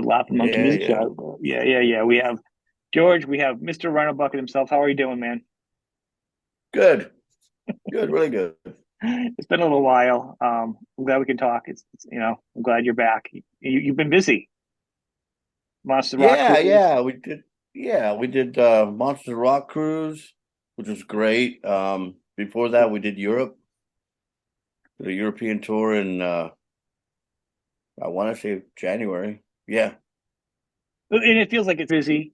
Laughing Monkey Yeah, Music yeah. Show. Yeah. We have George. We have Mr. Rhino Bucket himself. How are you doing, man? Good. Good, really good. It's been a little while. I'm glad we can talk. I'm glad you're back. You've been busy. Monster Rock Yeah, Cruise. yeah. We did Monsters Rock Cruise, which was great. Before that we did Europe, the European tour in I want to say January. Yeah. And it feels like it's busy,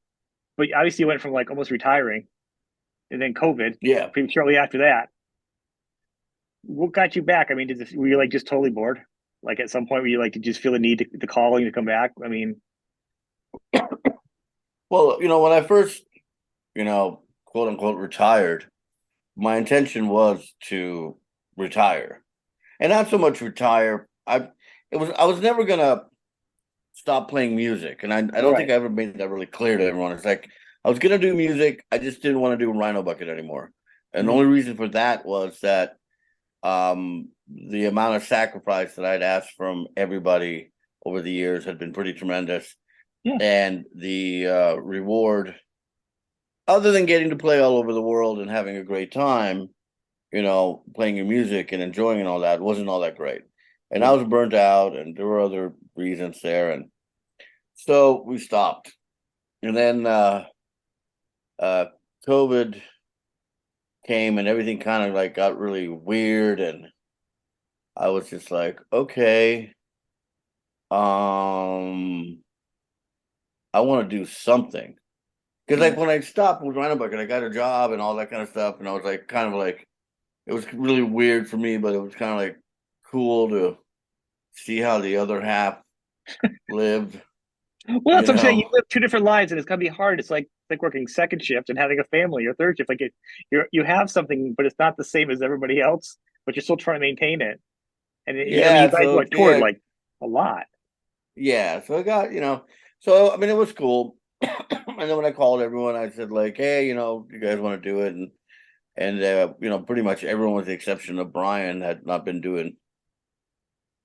but obviously you went from like almost retiring and then COVID Yeah. pretty shortly after that. What got you back? I mean, were you like just totally bored? Like at some point, were you like, did you just feel the need the calling to come back? I mean, Well, when I first, quote unquote retired, my intention was to retire. And not so much retire. I was never gonna stop playing music. And I don't think right. I ever made that really clear to everyone. It's like I was gonna do music, I just didn't want to do Rhino Bucket anymore. And the Mhm. only reason for that was that the amount of sacrifice that I'd asked from everybody over the years had been pretty tremendous. Yeah. And the reward, other than getting to play all over the world and having a great time, playing your music and enjoying and all that, wasn't all that great. And I Yeah. was burnt out, and there were other reasons there. And so we stopped. And then uh, COVID came, and everything kind of like got really weird. And I was just like, okay, um, I want to do something. Because like Yeah. when I stopped with Rhino Bucket, I got a job and all that kind of stuff. And I was like, kind of like, it was really weird for me, but it was kind of like cool to see how the other half lived, Well, that's you what I'm saying. You know? live two different lives, and it's gonna be hard. It's like working second shift and having a family or third shift. You have something, but it's not the same as everybody else. But you're still trying to maintain it. I mean, you Yeah. guys So, what toured yeah. like a lot. Yeah. So I got, so I mean, it was cool. And then when I called everyone, I said, like, hey, you guys want to do it? And pretty much everyone with the exception of Brian had not been doing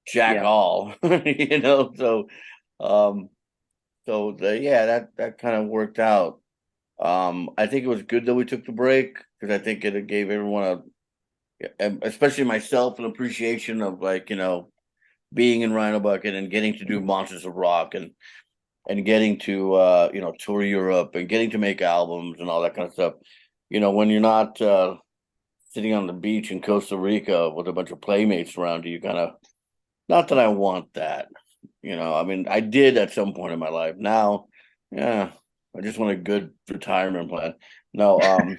jack Yeah. all, So, um, yeah, that kind of worked out. I think it was good that we took the break because I think it gave everyone especially myself, an appreciation of like being in Rhino Bucket and getting to do Monsters of Rock and getting to tour Europe and getting to make albums and all that kind of stuff. When you're not sitting on the beach in Costa Rica with a bunch of playmates around you, you kind of, not that I want that. I mean, I did at some point in my life. Now, yeah, I just want a good retirement plan. No, I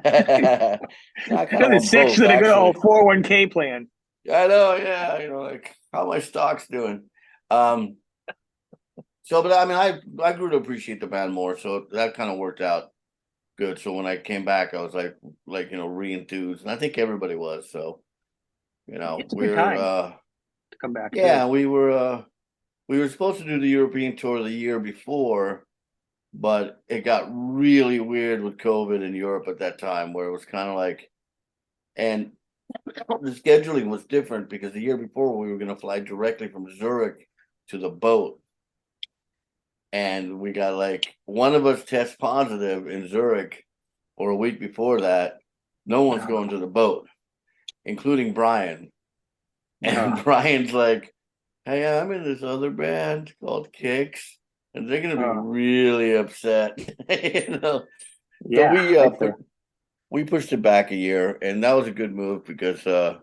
kind of And want it's both, actually a good actually. old 401k plan. I know, yeah, like how my stocks doing. Um, but I mean, I grew to appreciate the band more, so that kind of worked out good. So when I came back, I was re-enthused, and I think everybody was. So It's a good we're time to come back too. yeah, we were supposed to do the European tour the year before, but it got really weird with COVID in Europe at that time, where it was kind of like, and the scheduling was different because the year before we were going to fly directly from Zurich to the boat, and we got like one of us test positive in Zurich, or a week before that, no one's Uh, going to the boat, including Brian. And uh, Brian's like, hey, I'm in this other band called Kicks, and they're gonna be uh, really upset. you know. So yeah, we right there. we pushed it back a year, and that was a good move because the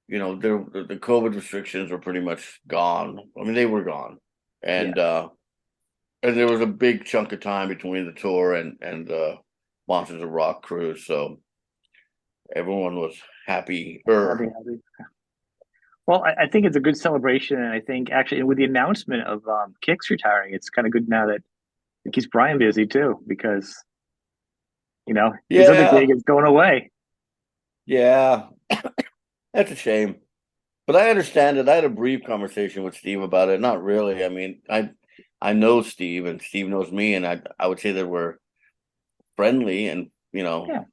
COVID restrictions were pretty much gone. I mean, they were gone, Yeah. and there was a big chunk of time between the tour and Monsters of Rock cruise, so everyone was happy. Happy. Well, I think it's a good celebration, and I think actually with the announcement of Kix retiring, it's kind of good now that it keeps Brian busy too, because his other gig Yeah, is going away. yeah, that's a shame. But I understand it. I had a brief conversation with Steve about it. Not really. I mean, I know Steve, and Steve knows me, and I would say that we're friendly and Yeah,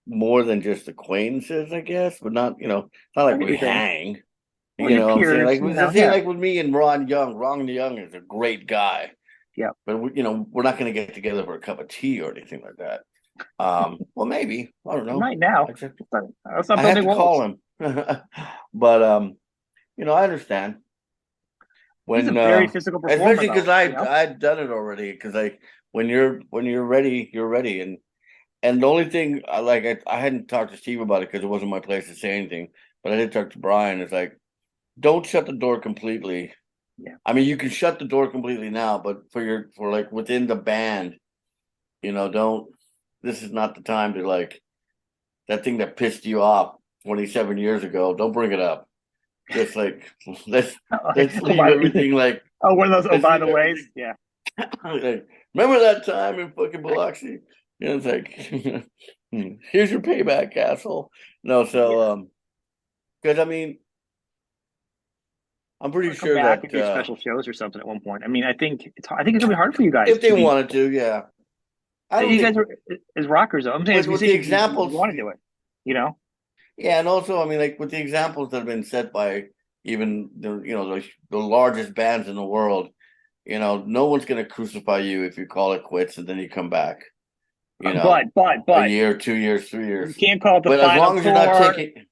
more than just acquaintances, I guess, but not not I like get what we you're saying. hang. Well, You your know what I'm saying? peers, Like, you the know, same yeah, like with me and Ron Young. Ron Young is a great guy, yeah. but we're not going to get together for a cup of tea or anything like that. Well, maybe I don't You know. might now. I just Let's not I have building to call walls. him, but I understand He's a when very physical performer, especially because though. I'd done it already. Because like when you're ready, you're ready, and the only thing I hadn't talked to Steve about it because it wasn't my place to say anything, but I did talk to Brian. It's like don't shut the door completely. Yeah. I mean, you can shut the door completely now, but for like within the band, don't. This is not the time to like that thing that pissed you off 27 years ago. Don't bring it up. Just like let's let's Oh, leave everything like one of those. Oh, let's by leave the ways, everything. yeah. Like, remember that time in fucking Biloxi? It's like here's your payback, asshole. No, Yeah. so because I mean, I'm pretty Or come sure back and that do special shows or something at one point. I mean, I think it's gonna be hard for you guys if they to be. wanted to, yeah, I don't You guys think are as rockers, though. I'm saying as with the musicians, you examples, want to do it. You know. yeah, and also I mean, like with the examples that have been set by even the largest bands in the world, no one's gonna crucify you if you call it quits and then you come back, a But year, 2 years, 3 years. you can't call it the But as final long as you're not tour taking,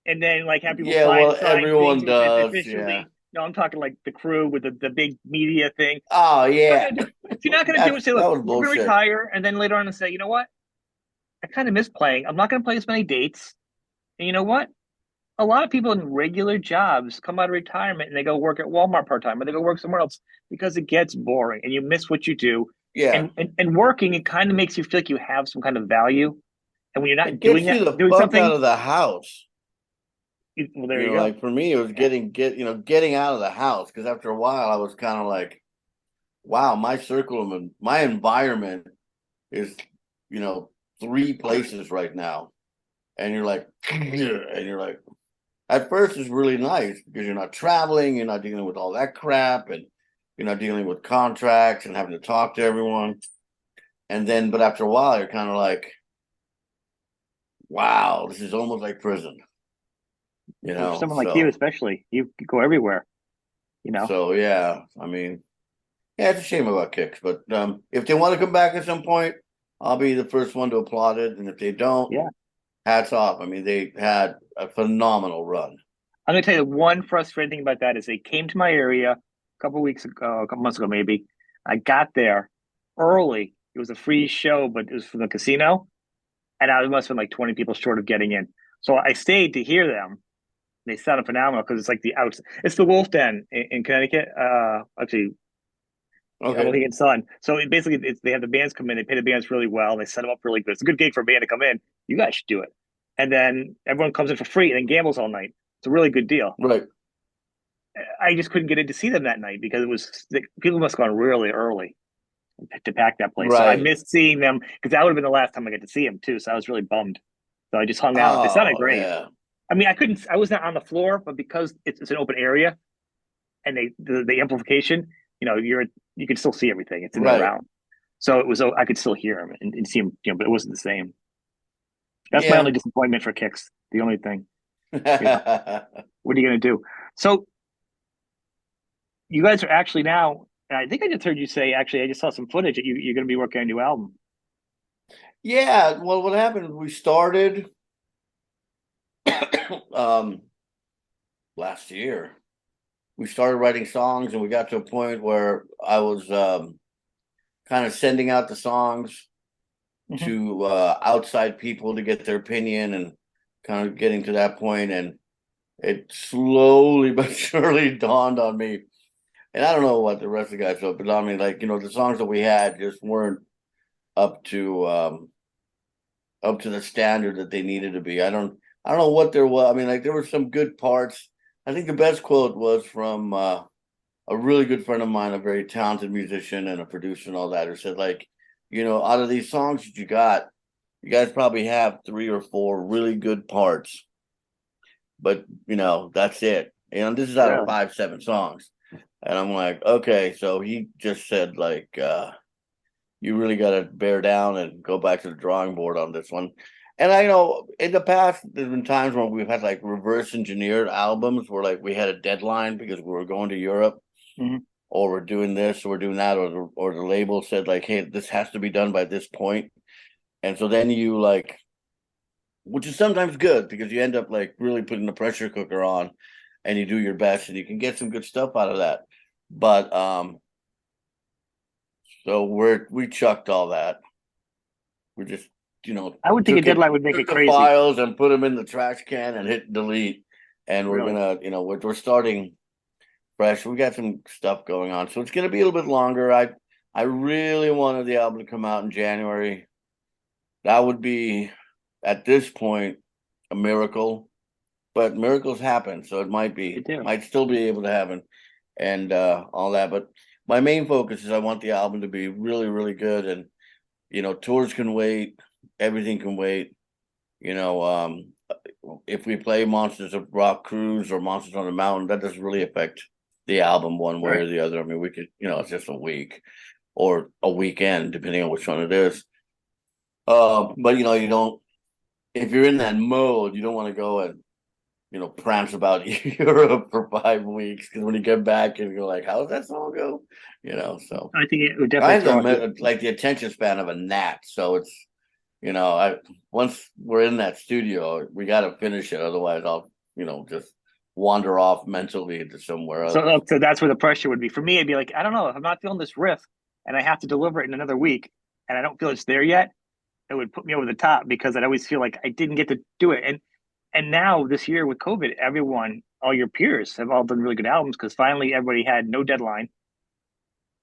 and then like have people yeah, well, sign things everyone does, yeah. officially. No, I'm talking like the crew with the big media thing. Oh If you're not yeah, gonna do, if you're not gonna do it, that say, that look, was we're gonna bullshit. retire, and then later on and say, you know what? I kind of miss playing. I'm not gonna play as many dates. And you know what? A lot of people in regular jobs come out of retirement and they go work at Walmart part time or they go work somewhere else because it gets boring and you miss what you do. Yeah, And working, it kind of makes you feel like you have some kind of value. And when you're it not gets you the doing fuck out something, of the house. well, there you go. Like for me, it was Yeah. getting out of the house because after a while, I was kind of like, wow, my circle of my environment is, you know, three places right now, and you're like, and you're like, at first it's really nice because you're not traveling, you're not dealing with all that crap, and you're not dealing with contracts and having to talk to everyone, and then, but after a while, you're kind of like, wow, this is almost like prison, For someone like you, so. especially, you go everywhere, you know? So yeah, I mean, yeah, it's a shame about kicks, but if they want to come back at some point, I'll be the first one to applaud it. And if they don't, Yeah. hats off. I mean, they had a phenomenal run. I'm gonna tell you the one frustrating thing about that is they came to my area a couple weeks ago, a couple months ago maybe. I got there early. It was a free show, but it was from the casino, and I must have been like 20 people short of getting in. So I stayed to hear them. They sounded phenomenal because it's like it's the Wolf Den in Connecticut. Actually, Okay, Mohegan Sun. So basically, they have the bands come in. They pay the bands really well. They set them up really good. It's a good gig for a band to come in. You guys should do it. And then everyone comes in for free and then gambles all night. It's a really good deal. right, I just couldn't get in to see them that night because people must have gone really early to pack that place. So I right. missed seeing them because that would have been the last time I got to see them too. So I was really bummed. So I just hung out. They sounded Oh great. yeah, I mean, I was not on the floor, but because it's an open area and the amplification, you can still see everything. It's in the right. round. So I could still hear them and see them, but it wasn't the same. That's my Yeah. only disappointment for kicks. The only thing, what are you going to do? So you guys are actually now, and I think I just heard you say, actually, I just saw some footage that you're going to be working on a new album. Yeah. Well, what happened? We started um last year. We started writing songs, and we got to a point where I was kind of sending out the songs Mm-hmm. to outside people to get their opinion and kind of getting to that point, and it slowly but surely dawned on me, and I don't know what the rest of the guys thought, but I mean, like, the songs that we had just weren't up to um up to the standard that they needed to be. I don't know what there was. I mean, like, there were some good parts. I think the best quote was from a really good friend of mine, a very talented musician and a producer and all that, who said, like, out of these songs that you guys probably have three or four really good parts, but that's it. And this is out of Really? 5, 7 songs. And I'm like, okay, so he just said, like, you really got to bear down and go back to the drawing board on this one. And I know in the past there's been times when we've had like reverse engineered albums where like we had a deadline because we were going to Europe Hmm. or we're doing this or we're doing that, or the label said like, hey, this has to be done by this point. And so then you like, which is sometimes good because you end up like really putting the pressure cooker on and you do your best and you can get some good stuff out of that. But so we chucked all that. We just, I would think a deadline would make took it the crazy. files and put them in the trash can and hit delete. And we're Really. gonna, we're starting fresh. We got some stuff going on, so it's gonna be a little bit longer. I really wanted the album to come out in January. That would be, at this point, a miracle. But miracles happen, so it They do. might still be able to happen, and all that. But my main focus is I want the album to be really, really good, and tours can wait, everything can wait. You know, if we play Monsters of Rock Cruise or Monsters on the Mountain, that doesn't really affect the album one way Right. or the other. I mean, we could, it's just a week or a weekend, depending on which one it is. But you don't. If you're in that mode, you don't want to go and prance about Europe for 5 weeks because when you get back and you're like, how does that song go? So I think it would I definitely have throw off your. like the attention span of a gnat, so it's I once we're in that studio, we got to finish it. Otherwise, I'll just wander off mentally into somewhere So, else. so that's where the pressure would be. For me, I'd be like, I don't know, if I'm not feeling this riff and I have to deliver it in another week and I don't feel it's there yet, it would put me over the top because I'd always feel like I didn't get to do it. And now this year with COVID, everyone, all your peers have all done really good albums because finally everybody had no deadline.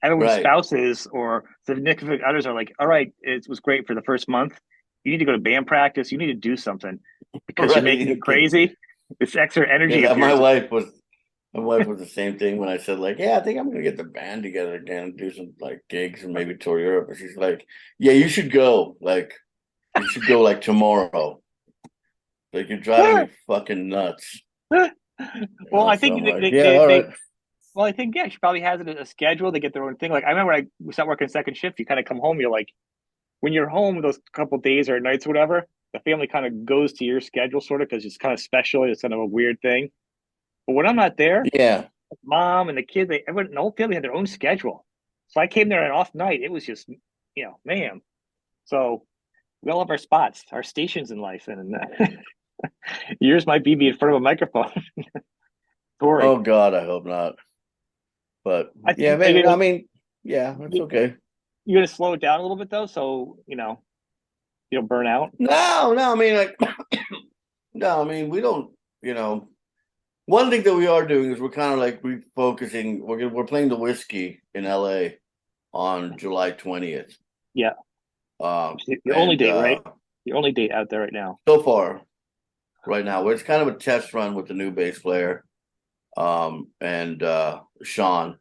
Everyone's Right, spouses or significant others are like, all right, it was great for the first month. You need to go to band practice. You need to do something because you're making it right. crazy. This extra energy Yeah, of yours. my wife was the same thing when I said like, yeah, I think I'm gonna get the band together again and do some like gigs and maybe tour Europe. And she's like, yeah, you should go. Like, you should go like tomorrow. Like, you're driving me fucking nuts. Well, I So think I'm like, yeah, all right. well, I think, yeah, she probably has it a schedule. They get their own thing. Like, I remember when we start working second shift, you kind of come home, you're like, when you're home those couple days or nights or whatever, the family kind of goes to your schedule sort of because it's kind of special. It's kind of a weird thing. But when I'm not there, Yeah, mom and the kids, everyone, the whole family had their own schedule. So I came there on an off night. It was just, man. So we all have our spots, our stations in life, and yours might be in front of a microphone touring. oh God, I hope not. But I yeah, are you man, I gonna mean, yeah, that's okay. you gonna slow it down a little bit though, so you don't burn out. No, I mean, like, no, I mean, we don't, you know, one thing that we are doing is we're kind of like refocusing. We're playing the whiskey in LA on July 20th. Yeah, your only And date, right? Your only date out there right now. so far, right now, it's kind of a test run with the new bass player, and Sean.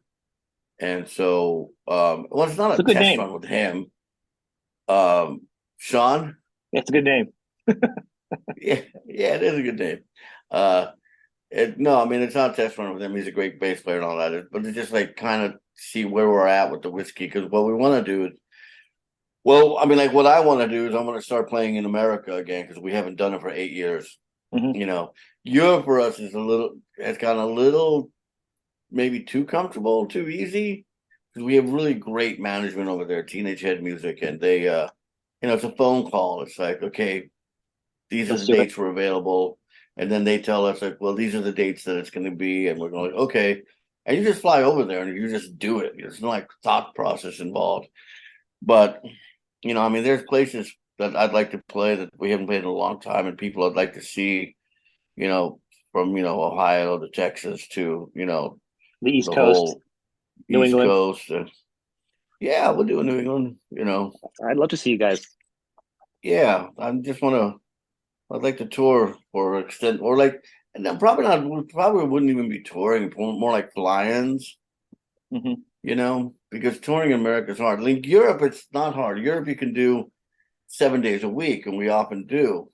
And so, well, it's not It's a a good test name. run with him. Um, Sean, Yeah, it's a good name. yeah, it is a good name. Uh, no, I mean, it's not a test run with him. He's a great bass player and all that. But it's just like kind of see where we're at with the whiskey because what we want to do is, well, I mean, like what I want to do is I want to start playing in America again because we haven't done it for 8 years. Hmm. You know, Europe for us is has gotten a little maybe too comfortable, too easy. Because we have really great management over there, Teenage Head Music, and they, it's a phone call. It's like, okay, these are Let's the do it. dates we're available. And then they tell us like, well, these are the dates that it's going to be. And we're going, okay. And you just fly over there and you just do it. There's no like thought process involved. But, I mean, there's places that I'd like to play that we haven't played in a long time and people I'd like to see, you know, from, Ohio to Texas to, The East the Coast, whole New East England. Coast. And yeah, we'll do a New England. I'd love to see you guys. Yeah, I just want to I'd like to tour or extend or like, and then probably not. We probably wouldn't even be touring. More like fly-ins, Hmm. because touring in America is hard. Like Europe, it's not hard. Europe, you can do 7 days a week, and we often do.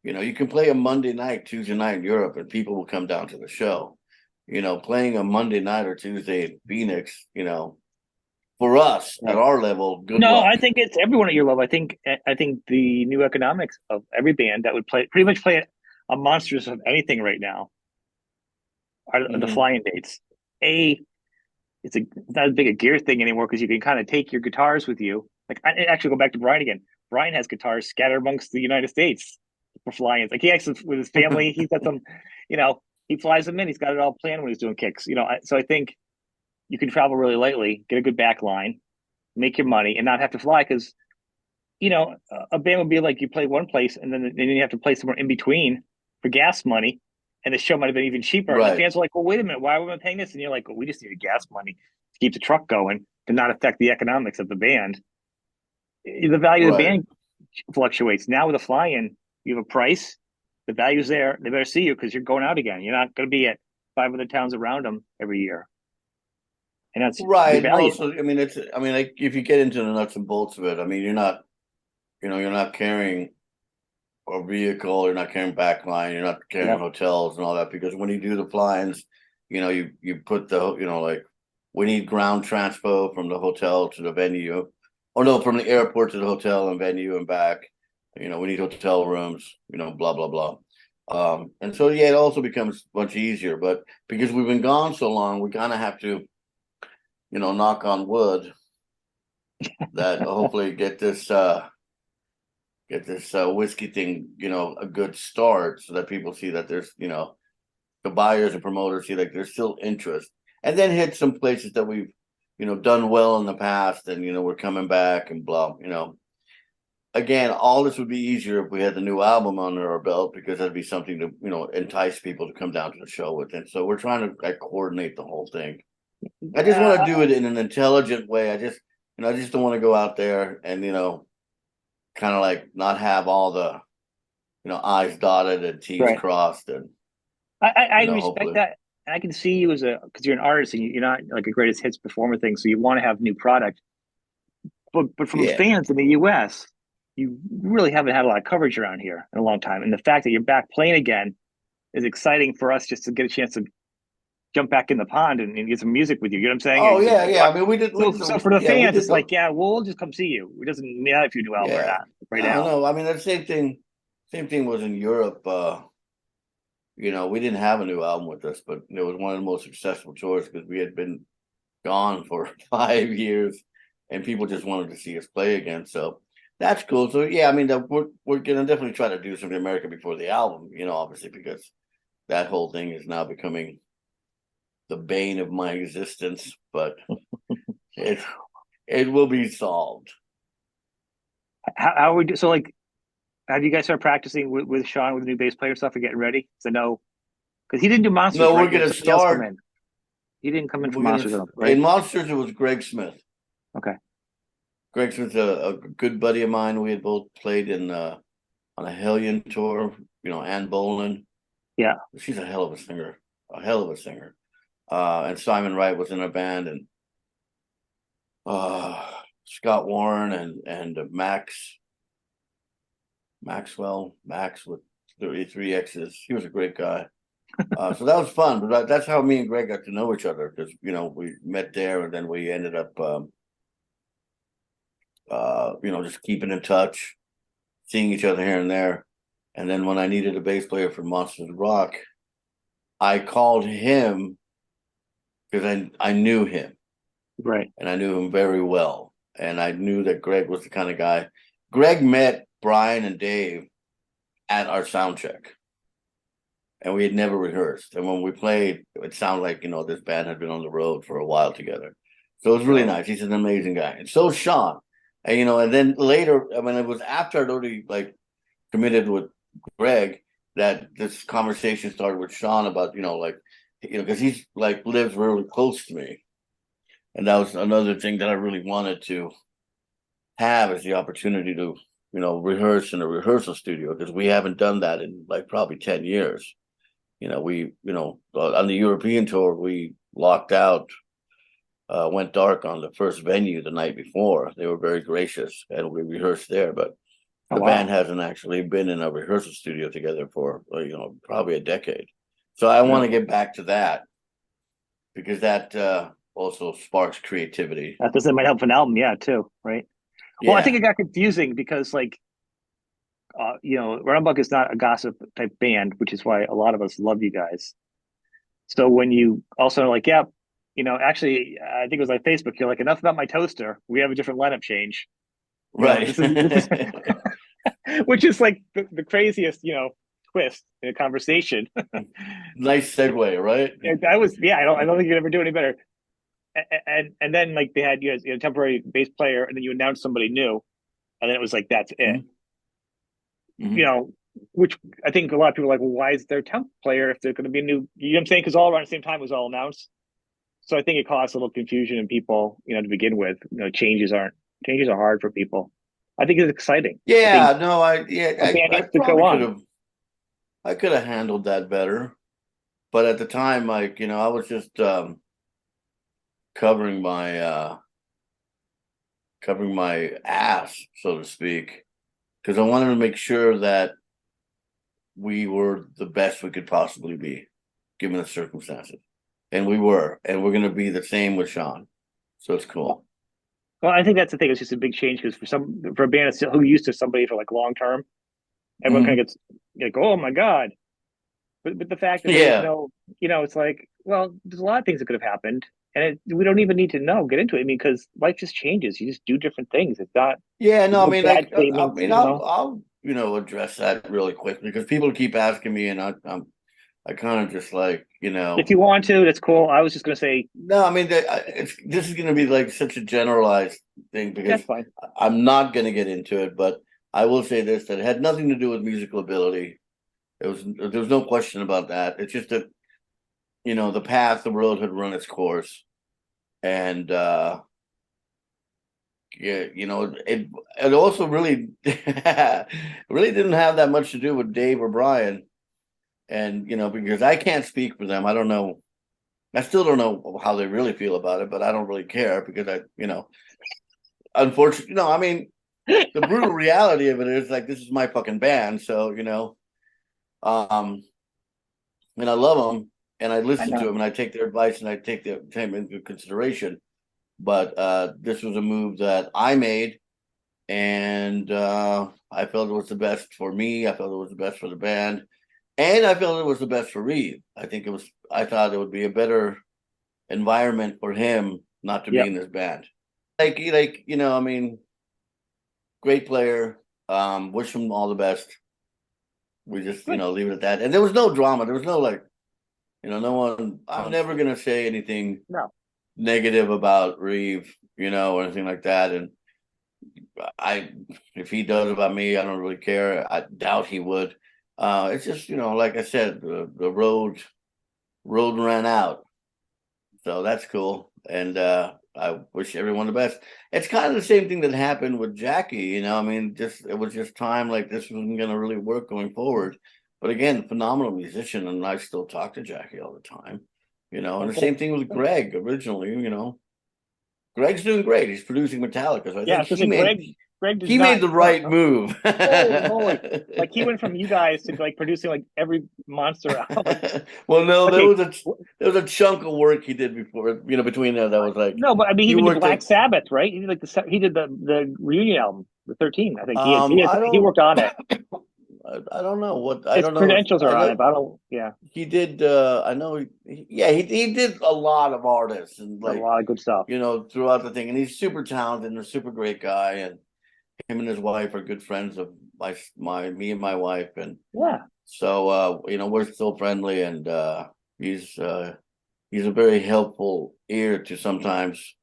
You can play a Monday night, Tuesday night in Europe, and people will come down to the show. Playing a Monday night or Tuesday in Phoenix, for us at Right. our level, good No, luck. I think it's everyone at your level. I think the new economics of every band that would play pretty much play a monsters of anything right now are the Hmm. flying dates. A it's not as big a gear thing anymore because you can kind of take your guitars with you. Like I actually go back to Brian again. Brian has guitars scattered amongst the United States for flying. Like he actually with his family, he's got some, you know, he flies them in. He's got it all planned when he's doing kicks. So I think you can travel really lightly, get a good back line, make your money, and not have to fly because a band would be like you play one place and then you have to play somewhere in between for gas money, and the show might have been even cheaper. And the Right, fans are like, "Well, wait a minute, why are we paying this?" And you're like, "Well, we just needed gas money to keep the truck going to not affect the economics of the band." The value of the right. band fluctuates. Now with a fly-in, you have a price. The value's there. They better see you because you're going out again. You're not going to be at five other towns around them every year, and that's your Right. And value. also, I mean, like if you get into the nuts and bolts of it, I mean, you're not carrying a vehicle, you're not carrying backline, you're not carrying Yep. hotels and all that because when you do the fly-ins, you put like we need ground transpo from the hotel to the venue, or no, from the airport to the hotel and venue and back. We need hotel rooms, blah blah blah. And so yeah, it also becomes much easier, but because we've been gone so long, we kind of have to, knock on wood that hopefully get this whiskey thing, a good start so that people see that there's, the buyers and promoters see like there's still interest, and then hit some places that we've, done well in the past, and we're coming back and blah. Again, all this would be easier if we had the new album under our belt because that'd be something to, entice people to come down to the show with. And so we're trying to like coordinate the whole thing. I just want Uh, to do it in an intelligent way. I just don't want to go out there and, kind of like not have all the, I's dotted and T's right. crossed and, I respect hopefully. that. And I can see you as because you're an artist and you're not like a greatest hits performer thing, so you want to have new product. But from Yeah. fans in the U.S., you really haven't had a lot of coverage around here in a long time. And the fact that you're back playing again is exciting for us just to get a chance to jump back in the pond and get some music with you. You know what I'm saying? Oh yeah, yeah. I mean, So for the yeah, we fans, did it's the like, yeah, we'll just come see you. It doesn't matter if you do album or yeah. not right No, now. no. I mean, the same thing was in Europe. We didn't have a new album with us, but it was one of the most successful tours because we had been gone for 5 years, and people just wanted to see us play again. So that's cool. So yeah, I mean, we're gonna definitely try to do something in America before the album. Obviously because that whole thing is now becoming the bane of my existence, but it it will be solved. How we do? So like, have you guys started practicing with Sean with the new bass player stuff and getting ready? Because I know because he didn't do monsters, No, right? we're You had gonna somebody else come start. in. He didn't come in for We're gonna monsters, right? in Monsters. It was Greg Smith. Okay. Greg Smith's a good buddy of mine. We had both played in on a Hellion tour. Ann Bolan. Yeah. She's a hell of a singer. A hell of a singer. And Simon Wright was in our band, and Scott Warren and Max with three X's. He was a great guy. So that was fun. But that's how me and Greg got to know each other because we met there, and then we ended up just keeping in touch, seeing each other here and there. And then when I needed a bass player for Monsters of Rock, I called him because I knew him Right. and I knew him very well. And I knew that Greg was the kind of guy. Greg met Brian and Dave at our sound check, and we had never rehearsed. And when we played, it sounded like, this band had been on the road for a while together. So it was really Right. nice. He's an amazing guy. And so is Sean. And then later, I mean, it was after I'd already like committed with Greg that this conversation started with Sean about, because he's like lives really close to me. And that was another thing that I really wanted to have is the opportunity to, rehearse in a rehearsal studio because we haven't done that in like probably 10 years. On the European tour, we locked out, went dark on the first venue the night before. They were very gracious and we rehearsed there, but Oh the band wow. hasn't actually been in a rehearsal studio together for, probably a decade. So I want Yeah. to get back to that because that, also sparks creativity. That doesn't might help an album, yeah, too, right? Well, I think Yeah, it got confusing because like Runbuck is not a gossip type band, which is why a lot of us love you guys. So when you also like, yeah, actually, I think it was like Facebook. You're like, enough about my toaster. We have a different lineup change. right. This is which is like the craziest, twist in a conversation. Nice segue, right? I was, yeah, I don't think you could ever do any better. And then like they had temporary bass player, and then you announced somebody new, and then it was like that's it. Mm-hmm. You Mm-hmm. know, which I think a lot of people are like, well, why is there a temp player if they're going to be a new? You know what I'm saying? Because all around the same time it was all announced. So I think it caused a little confusion in people, to begin with. Changes are hard for people. I think it's exciting. I think Yeah, no, a band I needs to go probably on. I could have handled that better. But at the time, like, I was just covering my ass, so to speak, because I wanted to make sure that we were the best we could possibly be, given the circumstances. And we were, and we're going to be the same with Sean. So it's cool. Well, I think that's the thing. It's just a big change because for a band that's who used to somebody for like long term, everyone kind Mhm. of gets like, oh my god. But the fact that there was Yeah. no, it's like, well, there's a lot of things that could have happened, and we don't even need to get into it. I mean, because life just changes. You just do different things. It's not Yeah, there's no, I no mean, bad like, statements. I'll, address that really quickly because people keep asking me, and I kind of just like, If you want to, that's cool. I was just gonna say no, I mean, this is going to be like such a generalized thing because that's fine. I'm not going to get into it, but I will say this, that it had nothing to do with musical ability. There was no question about that. It's just that, the road had run its course. And, yeah, it also really, really didn't have that much to do with Dave or Brian. And, because I can't speak for them, I don't know. I still don't know how they really feel about it, but I don't really care because unfortunately, I mean, the brutal reality of it is like this is my fucking band, so um, and I love them and I I listen to know. them and I take their advice and I take their time into consideration. But this was a move that I made, and I felt it was the best for me. I felt it was the best for the band, and I felt it was the best for Reed. I think it was. I thought it would be a better environment for him not to be Yep. in this band. I mean, great player. Wish him all the best. We just, Good. leave it at that. And there was no drama. There was no like, no one. I'm never gonna say anything No. negative about Reeve, or anything like that. And I, if he does about me, I don't really care. I doubt he would. It's just, like I said, the road ran out. So that's cool. And I wish everyone the best. It's kind of the same thing that happened with Jackie, I mean, it was just time like this wasn't gonna really work going forward. But again, phenomenal musician, and I still talk to Jackie all the time, and the Okay. same thing with Greg originally, Greg's doing great. He's producing Metallica. So I Yeah, I think was gonna say Greg did he made not the start. right move. Holy moly! Like he went from you guys to like producing like every monster album. Well, no, Okay, there was a chunk of work he did before, between there that was like no, but I mean, he he even did worked Black at. Sabbath, right? He did like he did the reunion album, the 13. I think I he don't worked on it. I don't know what I His don't know if credentials I are on know it, but I don't. Yeah, he did. I know yeah, he did a lot of artists and a like lot of good stuff. throughout the thing, and he's super talented and a super great guy, and him and his wife are good friends of my me and my wife, and Yeah, so we're still friendly, and he's he's a very helpful ear to sometimes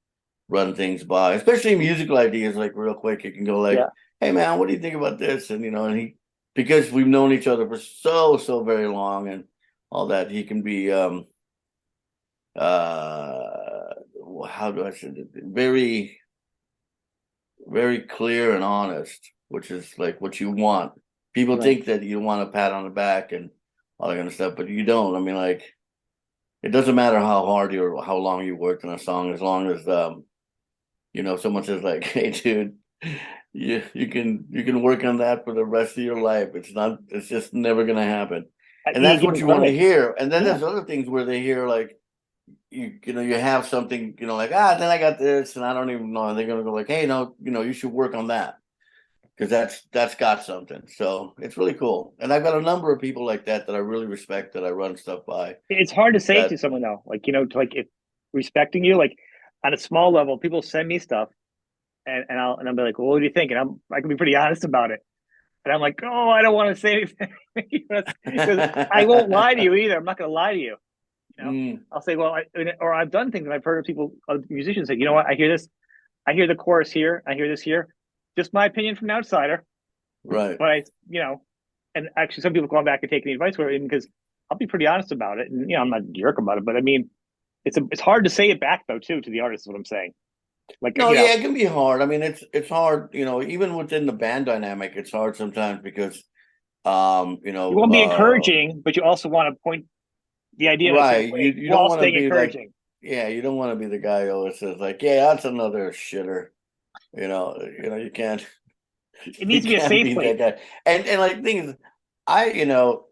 run things by, especially musical ideas. Like real quick, you can go like, yeah. "Hey man, what do you think about this?" And and he, because we've known each other for so very long, and all that, he can be uh how do I say it? Very clear and honest, which is like what you want. People Right. think that you want a pat on the back and all that kind of stuff, but you don't. I mean, like, it doesn't matter how hard you or how long you worked on a song, as long as someone says like, "Hey, dude, you can work on that for the rest of your life." It's just never gonna happen, and You that's give what him you want to credit. hear. And then Yeah, there's other things where they hear like, you have something, like, then I got this and I don't even know, and they're gonna go like, hey, no, you should work on that, because that's got something. So it's really cool. And I've got a number of people like that I really respect, that I run stuff by. It's hard to say That to someone though, like to, like if respecting you, like on a small level, people send me stuff, and I'll be like, well, what do you think? And I can be pretty honest about it. And I'm like, oh, I don't want to say anything because I won't lie to you either. I'm not going to lie to you. mm, I'll say, well, or I've done things and I've heard of people, of musicians say, you know what, I hear this, I hear the chorus here, I hear this here. Just my opinion from an outsider, right. but and actually, some people go back and take the advice for it because I'll be pretty honest about it, and I'm not a jerk about it, but I mean, it's hard to say it back though too to the artist. Is what I'm saying. Like No, yeah, it can be hard. I mean, it's hard, even within the band dynamic, it's hard sometimes because you want to be encouraging, but you also want to point the idea in a certain right. You way you don't while want to staying be like, encouraging. yeah, you don't want to be the guy who always says like, yeah, that's another shitter. You can't It you needs to be a can't safe be that place. guy. And like, the thing is, I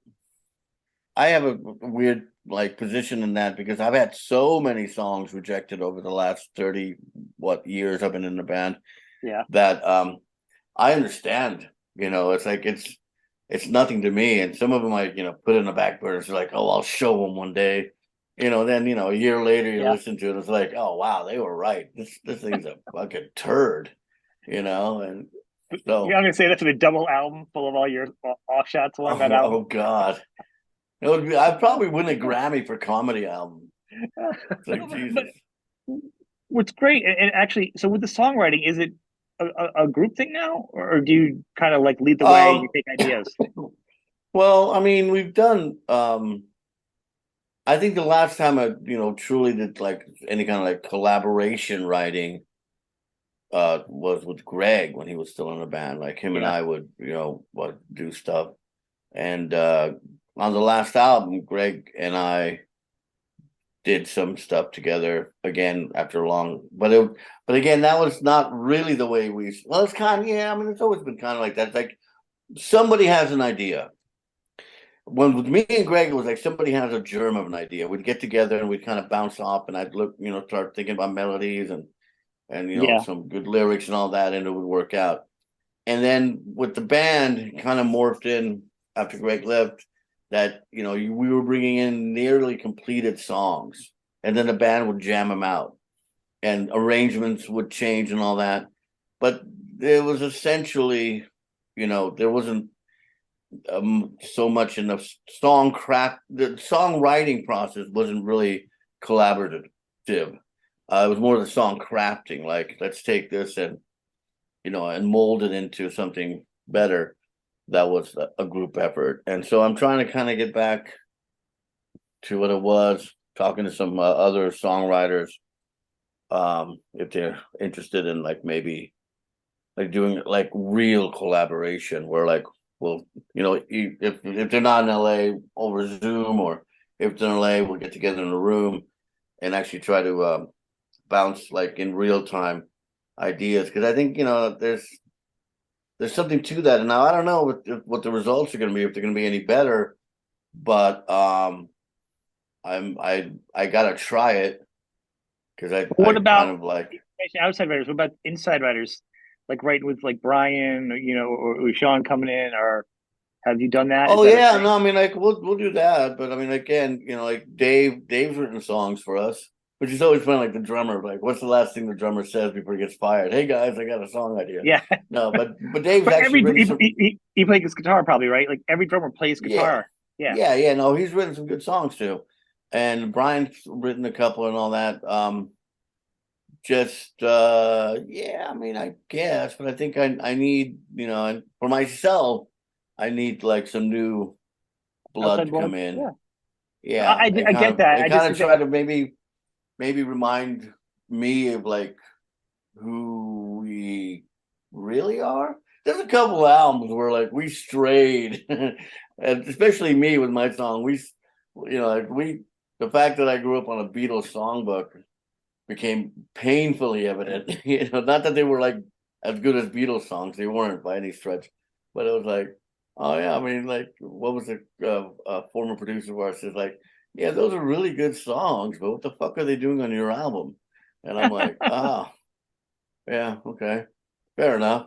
I have a weird like position in that, because I've had so many songs rejected over the last 30 what years I've been in the band, Yeah, that I understand. It's like it's nothing to me. And some of them I put in the back burner. It's like, oh, I'll show them one day. Then a year later you yeah. listen to it. It's like, oh wow, they were right. This thing's a fucking turd. And Yeah, I'm so, gonna say that's a double album full of all your off shots on that album. oh god, it would be. I probably win a Grammy for comedy album. It's like But Jesus. what's great, and actually, so with the songwriting, is it a group thing now, or do you kind of like lead the way and you Um. take ideas? Well, I mean, we've done. I think the last time I truly did like any kind of like collaboration writing was with Greg when he was still in the band. Like, him and Yeah, I would would do stuff. And on the last album, Greg and I did some stuff together again after a long, but again, that was not really the way we. Well, it's kind of, yeah. I mean, it's always been kind of like that. It's like somebody has an idea. When with me and Greg, it was like somebody has a germ of an idea. We'd get together and we'd kind of bounce off, and I'd look, start thinking about melodies and yeah, some good lyrics and all that, and it would work out. And then with the band, it kind of morphed in after Greg left, that we were bringing in nearly completed songs, and then the band would jam them out, and arrangements would change and all that. But it was essentially, there wasn't so much in the song craft. The songwriting process wasn't really collaborative. It was more the song crafting. Like, let's take this and mold it into something better. That was a group effort. And so I'm trying to kind of get back to what it was, talking to some other songwriters, if they're interested in like maybe like doing like real collaboration, where like, well, if they're not in LA, over Zoom, or if they're in LA, we'll get together in a room and actually try to bounce like in real time ideas, because I think there's something to that. And now I don't know what the results are going to be, if they're going to be any better, but I gotta try it, because I What kind about of like. outside writers? What about inside writers? Like writing with like Brian, or Sean coming in, or have you done that? Is Oh that a yeah, thing? no, I mean, like, we'll do that, but I mean, again, like Dave's written songs for us, which is always fun. Like, the drummer, like, what's the last thing the drummer says before he gets fired? Hey guys, I got a song idea. Yeah, No, but Dave's but actually every written some. he plays his guitar probably, right? Like every drummer plays Yeah, guitar. Yeah. yeah. No, he's written some good songs too, and Brian's written a couple and all that. Just yeah, I mean, I guess, but I think I need, and for myself, I need like some new blood Outside to blood. come in. Yeah. Yeah, I get that. and kind of try to maybe remind me of like who we really are. There's a couple of albums where like we strayed, and especially me with my song. Like, the fact that I grew up on a Beatles songbook became painfully evident. Not that they were like as good as Beatles songs; they weren't by any stretch. But it was like, oh yeah, I mean, like, what was the former producer of ours says, like, yeah, those are really good songs, but what the fuck are they doing on your album? And I'm like, ah, yeah, okay, fair enough.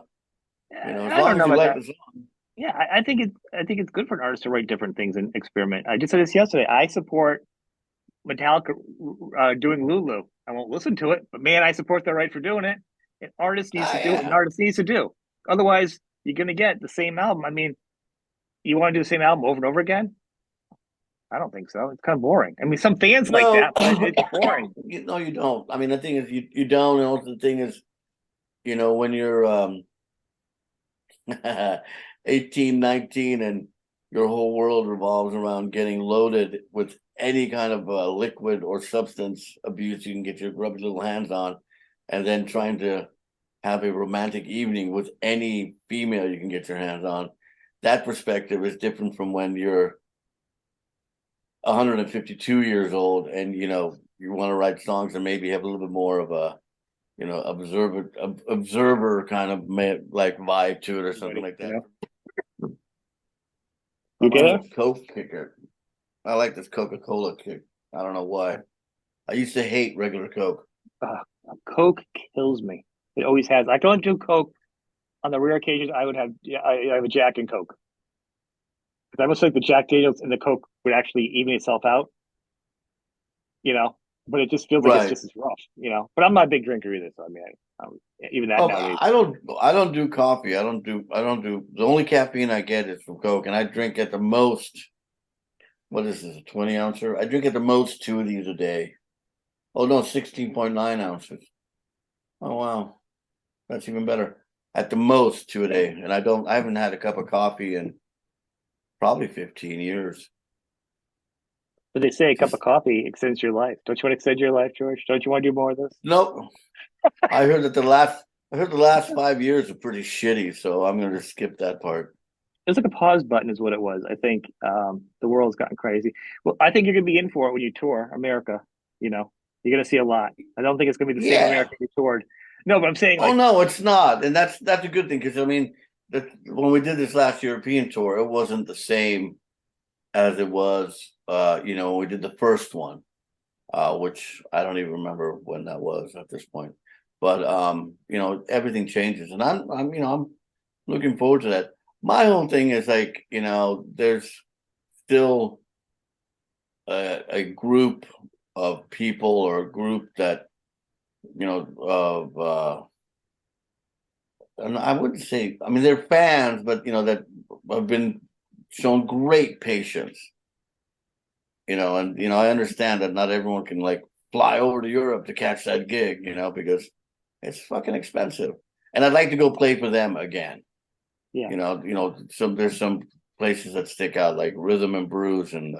As I don't long as know you about like that. the song. Yeah, I think it's good for an artist to write different things and experiment. I just said this yesterday. I support Metallica doing Lulu. I won't listen to it, but man, I support their right for doing it. An artist needs Ah, to do what an yeah. artist needs to do. Otherwise, you're going to get the same album. I mean, you want to do the same album over and over again? I don't think so. It's kind of boring. I mean, some fans like No, that, but it's boring. no, you don't. I mean, the thing is, you don't. And also, the thing is, when you're 18, 19, and your whole world revolves around getting loaded with any kind of liquid or substance abuse you can get your grubby little hands on, and then trying to have a romantic evening with any female you can get your hands on. That perspective is different from when you're 152 years old and you want to write songs and maybe have a little bit more of a observer kind of like vibe to it or something Everybody, like that. You I'm get on it? this Coke kicker. I like this Coca-Cola kick. I don't know why. I used to hate regular Coke. Uh, Coke kills me. It always has. I don't do Coke on the rare occasions. I would have. Yeah, I have a Jack and Coke because I almost like the Jack Daniels and the Coke would actually even itself out. You know, but it just feels like it's Right. just as rough. But I'm not a big drinker either. So I mean, even that Oh, nowadays. I don't do coffee. I don't do the only caffeine I get is from Coke, and I drink at the most, what is this, a 20 ouncer? I drink at the most two of these a day. Oh no, 16.9 ounces. Oh wow. That's even better. At the most two a day. And I haven't had a cup of coffee in probably 15 years. But they say a cup of Just coffee extends your life. Don't you want to extend your life, George? Don't you want to do more of this? nope. I heard the last 5 years are pretty shitty, so I'm gonna skip that part. It's like a pause button, is what it was. I think the world's gotten crazy. Well, I think you're gonna be in for it when you tour America. You're gonna see a lot. I don't think it's gonna be the same Yeah. America you toured. No, but I'm saying Oh like, no, it's not. And that's a good thing because I mean when we did this last European tour, it wasn't the same as it was when we did the first one, which I don't even remember when that was at this point. But everything changes, and I'm looking forward to that. My whole thing is like, there's still a group of people or a group that of and I wouldn't say, I mean, they're fans, but that have been shown great patience, and I understand that not everyone can like fly over to Europe to catch that gig, because it's fucking expensive. And I'd like to go play for them again. yeah, There's some places that stick out like Rhythm and Brews and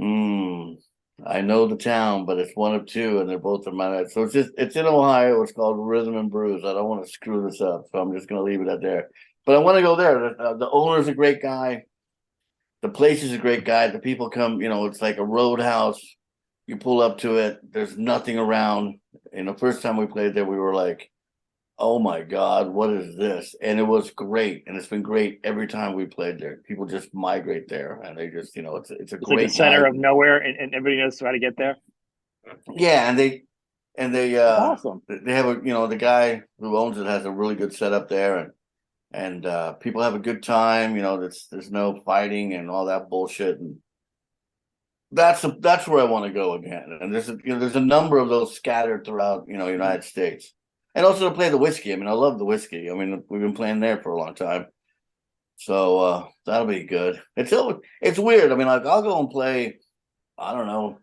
mm, I know the town, but it's one of two, and they're both in my head. So it's in Ohio. It's called Rhythm and Brews. I don't want to screw this up, so I'm just going to leave it at there. But I want to go there. The owner's a great guy. The place is a great guy. The people come. It's like a roadhouse. You pull up to it. There's nothing around. And the first time we played there, we were like, "Oh my God, what is this?" And it was great, and it's been great every time we played there. People just migrate there, and they just, it's a it's like the great center night. of nowhere, and everybody knows how to get there. Yeah, and they That's awesome. they have the guy who owns it has a really good setup there, and people have a good time. There's no fighting and all that bullshit, and that's where I want to go again. And there's a number of those scattered throughout United States, and also to play the whiskey. I mean, I love the whiskey. I mean, we've been playing there for a long time, so that'll be good. It's weird. I mean, like I'll go and play. I don't know,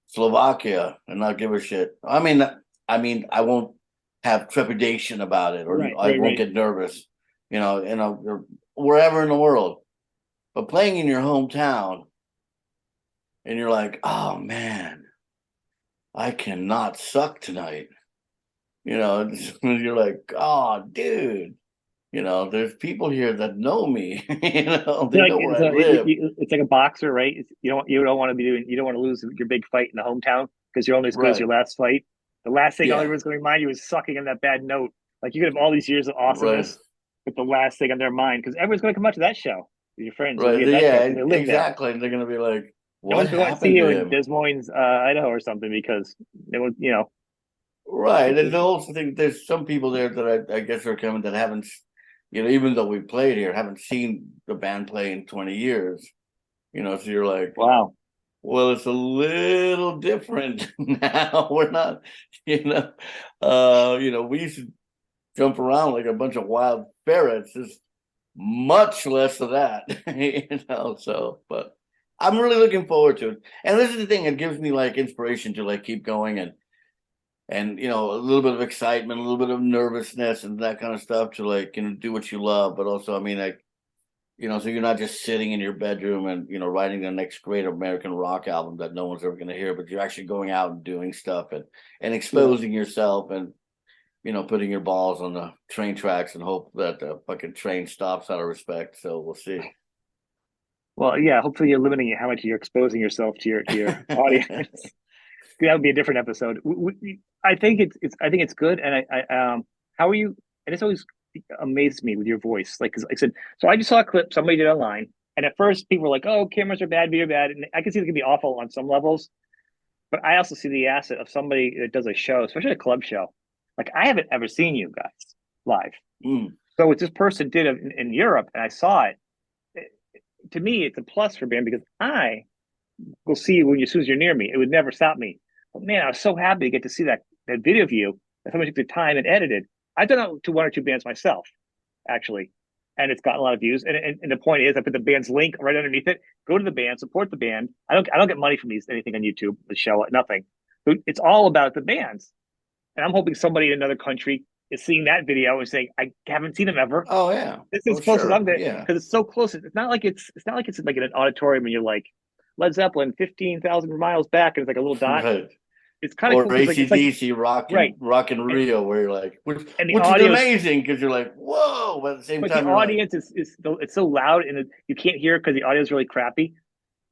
Slovakia and not give a shit. I mean, I won't have trepidation about it, or Right, I right, won't right. get nervous, or wherever in the world. But playing in your hometown, and you're like, oh man, I cannot suck tonight. You're like, oh, dude. There's people here that know me. They know where I live. It's like a boxer, right? You don't want to be doing you don't want to lose your big fight in the hometown because you're only as good as your Right. last fight. The last thing Yeah. everyone's going to remind you is sucking on that bad note. Like you could have all these years of Right. awesomeness, but the last thing on their mind because everyone's going to come out to that show. Your friends will Right. be at that show Yeah. because they live there. Exactly. And they're gonna be like, No What one's going to see happened you to in him? Des Moines, Idaho, or something because it was, Right. And the also thing, there's some people there that I guess are coming that haven't, even though we played here, haven't seen the band play in 20 years. So you're like, wow. well, it's a little different now. We're not, we used to jump around like a bunch of wild ferrets. There's much less of that, so, but I'm really looking forward to it. And this is the thing, it gives me like inspiration to like keep going and a little bit of excitement, a little bit of nervousness and that kind of stuff to like, do what you love. But also, I mean, like, so you're not just sitting in your bedroom and, writing the next great American rock album that no one's ever going to hear, but you're actually going out and doing stuff and Yeah. exposing yourself and, putting your balls on the train tracks and hope that the fucking train stops out of respect. So we'll see. Well, yeah. Hopefully, you're limiting how much you're exposing yourself to your audience. That would be a different episode. I think I think it's good. And how are you? And it's always amazed me with your voice. Like, 'cause like I said, so I just saw a clip somebody did online, and at first people were like, "Oh, cameras are bad, video bad," and I can see it can be awful on some levels. But I also see the asset of somebody that does a show, especially a club show. Like, I haven't ever seen you guys live. Mm. So what this person did in Europe, and I saw it, to me, it's a plus for band because I will see you as soon as you're near me. It would never stop me. But man, I was so happy to get to see that video of you that somebody took the time and edited. I've done it to one or two bands myself, actually, and it's gotten a lot of views. And the point is, I put the band's link right underneath it. Go to the band, support the band. I don't get money from anything on YouTube, the show, nothing. But it's all about the bands. And I'm hoping somebody in another country is seeing that video and saying, I haven't seen them ever. Oh yeah. This is Oh as close as I'm sure. there Yeah. because it's so close. It's not like it's like in an auditorium and you're like Led Zeppelin 15,000 miles back and it's like a little dot. Right. It's kind of Or cool because it's like ACDC right. rock and And, Rio, where you're like, and the which is audio's amazing because you're like, whoa, but at the same but the time you're like, audience is it's so loud and you can't hear it because the audio is really crappy.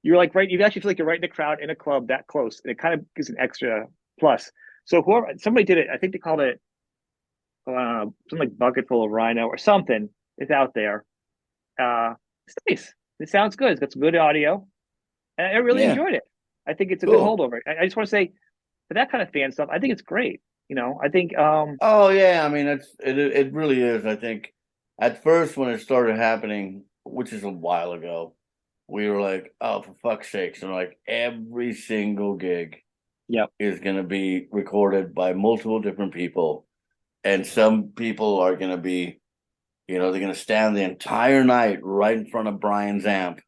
You're like right, you actually feel like you're right in the crowd in a club that close. And it kind of gives an extra plus. So whoever somebody did it, I think they called it something like bucket full of RHINO or something. It's out there. It's nice. It sounds good. It's got some good audio, and I really yeah, enjoyed it. I think it's a good cool. holdover. I just want to say for that kind of fan stuff, I think it's great. I think Oh yeah, I mean it really is. I think at first when it started happening, which is a while ago, we were like, oh, for fuck's sakes, and like every single gig yeah, is gonna be recorded by multiple different people. And some people are gonna be, they're gonna stand the entire night right in front of Brian's amp,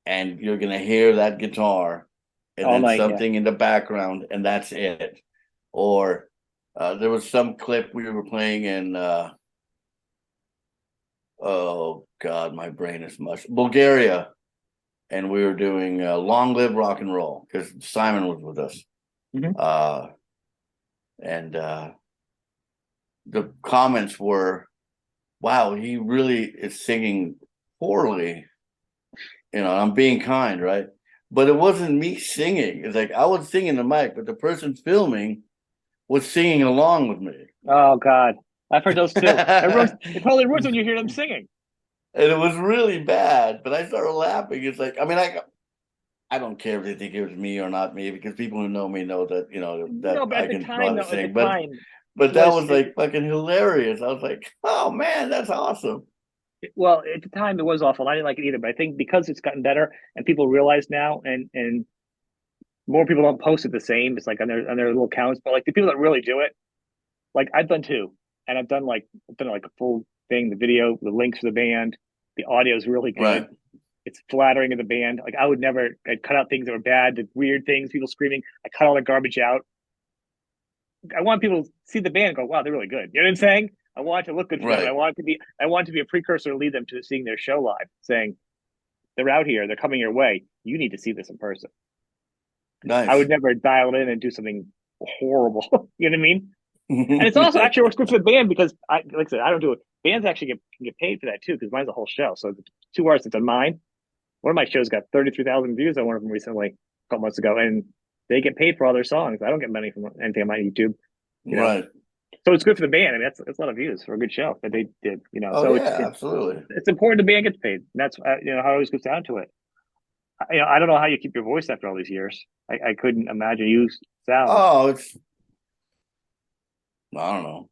and you're gonna hear that guitar and all then night. Yeah, something in the background, and that's it. Or there was some clip we were playing in oh god, my brain is mush, Bulgaria, and we were doing Long Live Rock and Roll because Simon was with us. hmm uh and the comments were, wow, he really is singing poorly. I'm being kind, right? But it wasn't me singing. It's like I was singing the mic, but the person filming was singing along with me. Oh God, I've heard those too. And It totally ruins when you hear them singing. it was really bad, but I started laughing. It's like, I mean, I don't care if they think it was me or not me, because people who know me know that, that No, but I at the can know how time, to though, at the sing. But time that was was like fucking hilarious. I was like, oh man, that's awesome. well, at the time it was awful. I didn't like it either, but I think because it's gotten better and people realize now, and more people don't post it the same. It's like on their little accounts, but like the people that really do it, like I've done too, and I've done like a full thing, the video, the links to the band, the audio is really good. Right. It's flattering of the band. Like I'd cut out things that were bad, the weird things, people screaming. I cut all the garbage out. I want people to see the band and go, wow, they're really good. You know what I'm saying? I want it to look good for them. Right. I want to be a precursor to lead them to seeing their show live, saying they're out here, they're coming your way. You need to see this in person. I would Nice. never dial it in and do something horrible. You know what I mean? And it's also actually works good for the band because like I said, I don't do it. Bands actually can get paid for that too because mine's a whole show. So the 2 hours that's on mine, one of my shows got 33,000 views on one of them recently, a couple months ago, and they get paid for all their songs. I don't get money from anything on my YouTube, you know. Right. So it's good for the band. I mean, that's a lot of views for a good show that they did. Oh So it's yeah, it's absolutely. it's important the band gets paid. And that's how it always goes down to it. I don't know how you keep your voice after all these years. I couldn't imagine you sound. Oh, it's I don't know.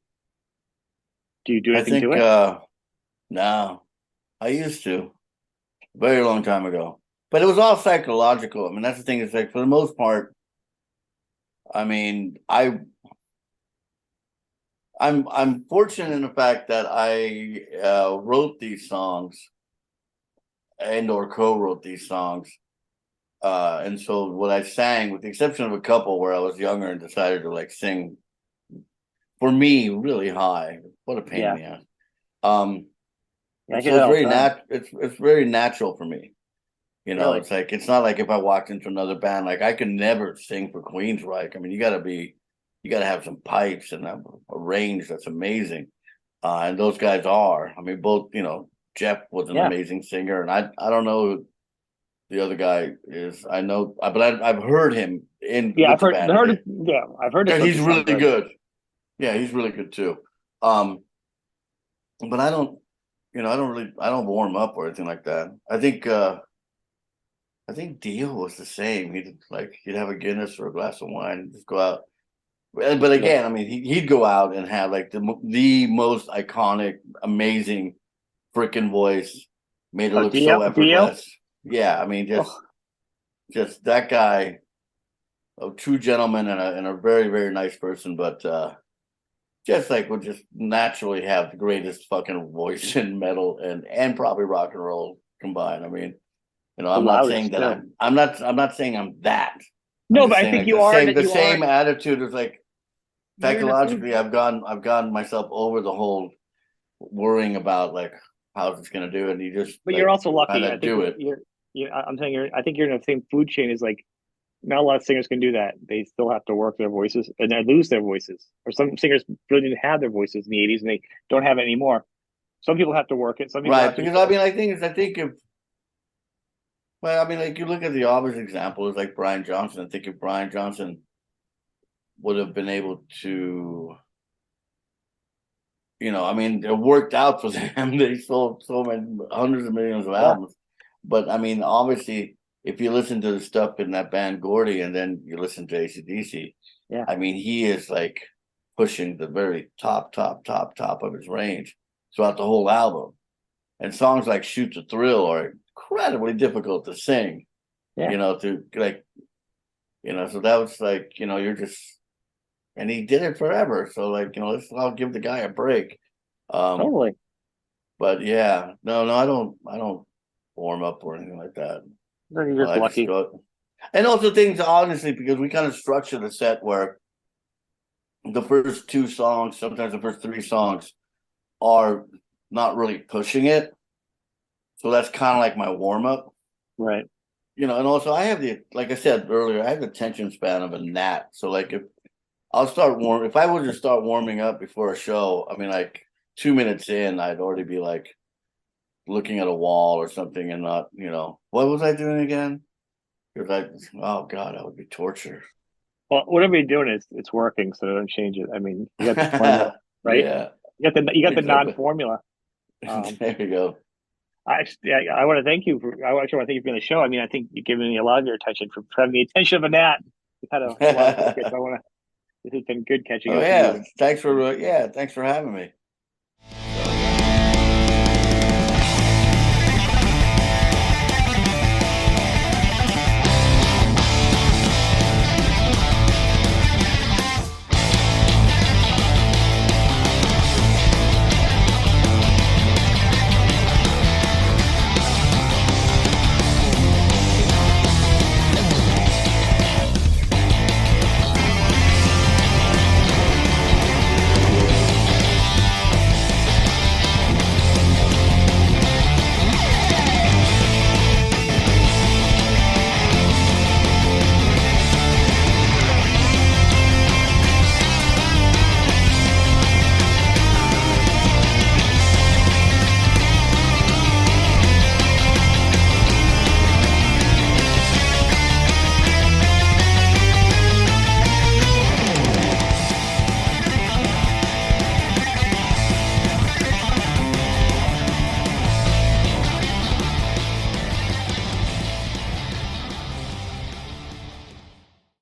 Do you do I anything to think it? no, I used to very long time ago, but it was all psychological. I mean, that's the thing. Is like for the most part, I mean, I'm fortunate in the fact that I wrote these songs and or co-wrote these songs. And so what I sang, with the exception of a couple where I was younger and decided to like sing for me really high. What a pain in Yeah, the ass. Um, yeah, I hear so that it's all the very time. it's very natural for me. You know, Really? it's like it's not like if I walked into another band, like I could never sing for Queensryche. I mean, you gotta have some pipes and a range that's amazing. And those guys are. I mean, both, you know, Jeff was an Yeah, amazing singer, and I don't know who the other guy is. I know, but I've heard him in yeah. with the band, Yeah, I've heard his and stuff. he's He sounds really good. good. Yeah, he's really good too. Um, but I don't, you know, I don't warm up or anything like that. I think Dio was the same. He'd have a Guinness or a glass of wine and just go out. But Yeah. again, I mean, he'd go out and have like the most iconic, amazing freaking voice, made it Oh, look so Dio. effortless. Yeah, I mean, Oh, just that guy, a true gentleman and a very very nice person, but just like would just naturally have the greatest fucking voice in metal and probably rock and roll combined. I mean, you know, the I'm not saying loudest that too. I'm not saying I'm that. I'm No, but just I saying think like you are. That the you are. same attitude is like You're in the same. psychologically I've gotten myself over the whole worrying about like how's it's gonna do, and you just But you're like also kind lucky. I of think do it. you're. I'm saying you're. I think you're in the same food chain as like not a lot of singers can do that. They still have to work their voices and they lose their voices. Or some singers really didn't have their voices in the '80s and they don't have it anymore. Some people have to work it. Some people Right. have to Because just. I mean I think if well, I mean like you look at the obvious example is like Brian Johnson. I think if Brian Johnson would have been able to, you know, I mean, it worked out for them. They sold so many hundreds of millions of Yeah, albums. But I mean, obviously, if you listen to the stuff in that band Gordy and then you listen to AC/DC, yeah, I mean, he is like pushing the very top of his range throughout the whole album. And songs like Shoot to Thrill are incredibly difficult to sing, yeah, you know, to like, you know, so that was like, you know, you're just, and he did it forever. So like, you know, I'll give the guy a break. Um, totally. but yeah, no, I don't warm up or anything like that. Then you're just I just lucky. go, and also things honestly because we kind of structured a set where the first two songs, sometimes the first three songs, are not really pushing it. So that's kind of like my warm up, Right. you know. And also, I have the like I said earlier, I have the attention span of a gnat. So like if I were to start warming up before a show, I mean like 2 minutes in, I'd already be like looking at a wall or something and not, you know, what was I doing again? Because oh God, that would be torture. Well, whatever you're doing is it's working, so don't change it. I mean, you got the formula, right? Yeah, You got the non exactly. formula. Um, There you go. I want to thank you for. I actually want to thank you for the show. I mean, I think you've given me a lot of your attention for having the attention of a gnat. You've had a lot of focus. I want to. This has been good catching Oh up with you. yeah, And thanks for having me.